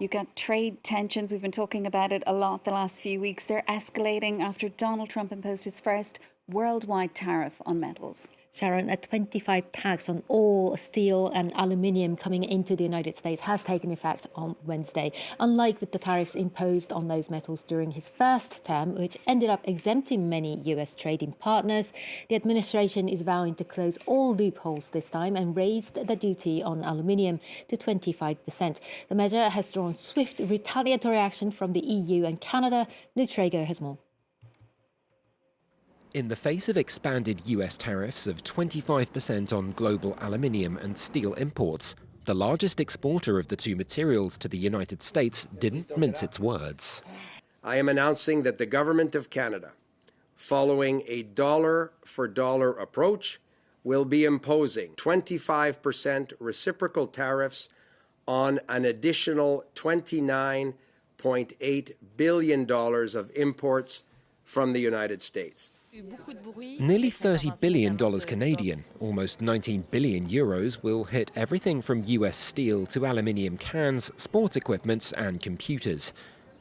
You got trade tensions. We've been talking about it a lot the last few weeks. They're escalating after Donald Trump imposed his first worldwide tariff on metals. Sharon, a 25% tax on all steel and aluminium coming into the United States has taken effect on Wednesday. Unlike with the tariffs imposed on those metals during his first term, which ended up exempting many US trading partners, the administration is vowing to close all loopholes this time and raised the duty on aluminium to 25%. The measure has drawn swift retaliatory action from the EU and Canada. Luke Traeger has more. In the face of expanded US tariffs of 25% on global aluminium and steel imports, the largest exporter of the two materials to the United States didn't mince its words. I am announcing that the Government of Canada, following a dollar-for-dollar approach, will be imposing 25% reciprocal tariffs on an additional $29.8 billion of imports from the United States. Nearly $30 billion Canadian, almost 19 billion euros, will hit everything from US steel to aluminium cans, sports equipment and computers.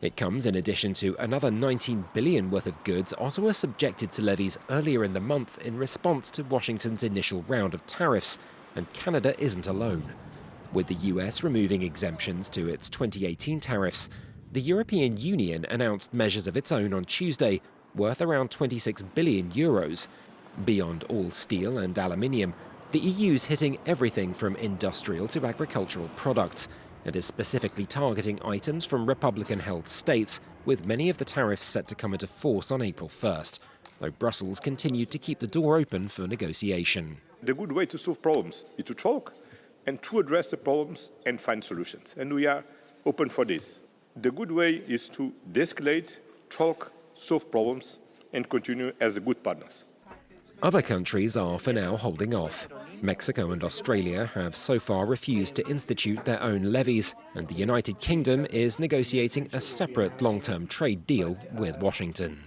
It comes in addition to another 19 billion worth of goods Ottawa subjected to levies earlier in the month in response to Washington's initial round of tariffs, and Canada isn't alone. With the US removing exemptions to its 2018 tariffs, the European Union announced measures of its own on Tuesday worth around 26 billion euros. Beyond all steel and aluminium, the EU's hitting everything from industrial to agricultural products and is specifically targeting items from Republican-held states, with many of the tariffs set to come into force on April 1st, though Brussels continued to keep the door open for negotiation. The good way to solve problems is to talk and to address the problems and find solutions, and we are open for this. The good way is to de-escalate, talk, solve problems and continue as good partners. Other countries are for now holding off. Mexico and Australia have so far refused to institute their own levies, and the United Kingdom is negotiating a separate long-term trade deal with Washington.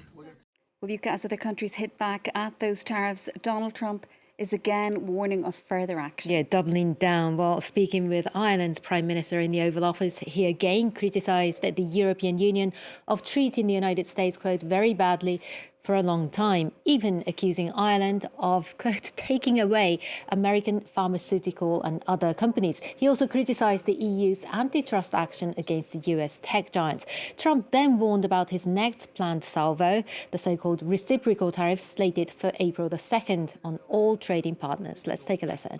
Well, as other countries hit back at those tariffs, Donald Trump is again warning of further action. Yeah, doubling down. While speaking with Ireland's Prime Minister in the Oval Office, he again criticised the European Union of treating the United States, quote, very badly for a long time, even accusing Ireland of, quote, taking away American pharmaceutical and other companies. He also criticised the EU's antitrust action against the US tech giants. Trump then warned about his next planned salvo, the so-called reciprocal tariffs slated for April the 2nd on all trading partners. Let's take a listen.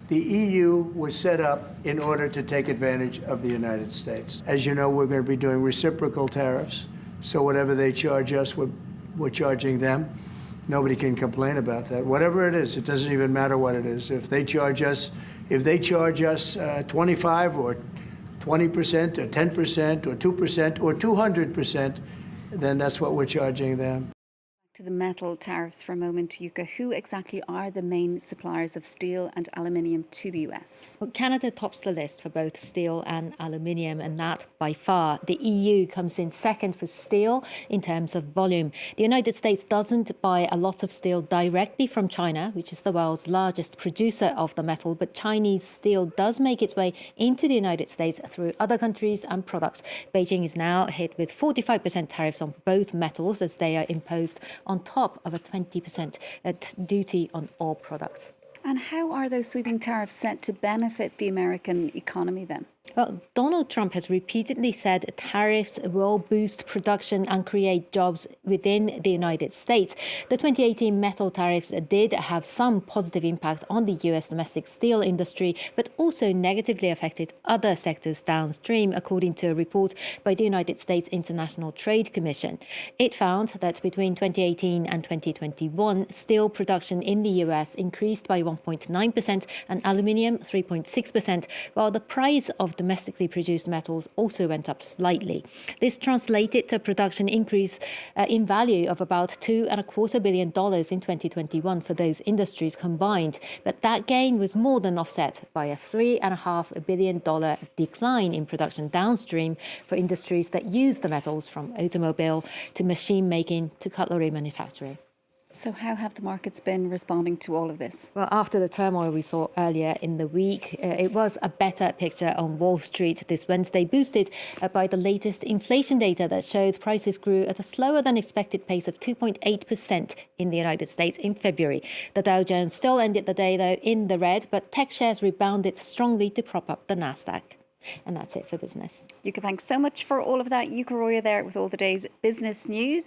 The EU was set up in order to take advantage of the United States. As you know, we're going to be doing reciprocal tariffs. So whatever they charge us, we're charging them. Nobody can complain about that. Whatever it is, it doesn't even matter what it is. If they charge us 25 or 20% or 10% or 2% or 200%, then that's what we're charging them. To the metal tariffs for a moment, Yuka. Who exactly are the main suppliers of steel and aluminium to the US? Well, Canada tops the list for both steel and aluminium, and that by far. The EU comes in second for steel in terms of volume. The United States doesn't buy a lot of steel directly from China, which is the world's largest producer of the metal, but Chinese steel does make its way into the United States through other countries and products. Beijing is now hit with 45% tariffs on both metals as they are imposed on top of a 20% duty on all products. And how are those sweeping tariffs set to benefit the American economy then? Well, Donald Trump has repeatedly said tariffs will boost production and create jobs within the United States. The 2018 metal tariffs did have some positive impact on the US domestic steel industry, but also negatively affected other sectors downstream, according to a report by the United States International Trade Commission. It found that between 2018 and 2021, steel production in the US increased by 1.9% and aluminium 3.6%, while the price of domestically produced metals also went up slightly. This translated to a production increase in value of about $2.25 billion in 2021 for those industries combined. But that gain was more than offset by a $3.5 billion decline in production downstream for industries that use the metals, from automobile to machine making to cutlery manufacturing. So how have the markets been responding to all of this? Well, after the turmoil we saw earlier in the week, it was a better picture on Wall Street this Wednesday, boosted by the latest inflation data that showed prices grew at a slower than expected pace of 2.8% in the United States in February. The Dow Jones still ended the day, though, in the red, but tech shares rebounded strongly to prop up the Nasdaq. And that's it for business. Yuka, thanks so much for all of that. Yuka Roya there with all the day's business news.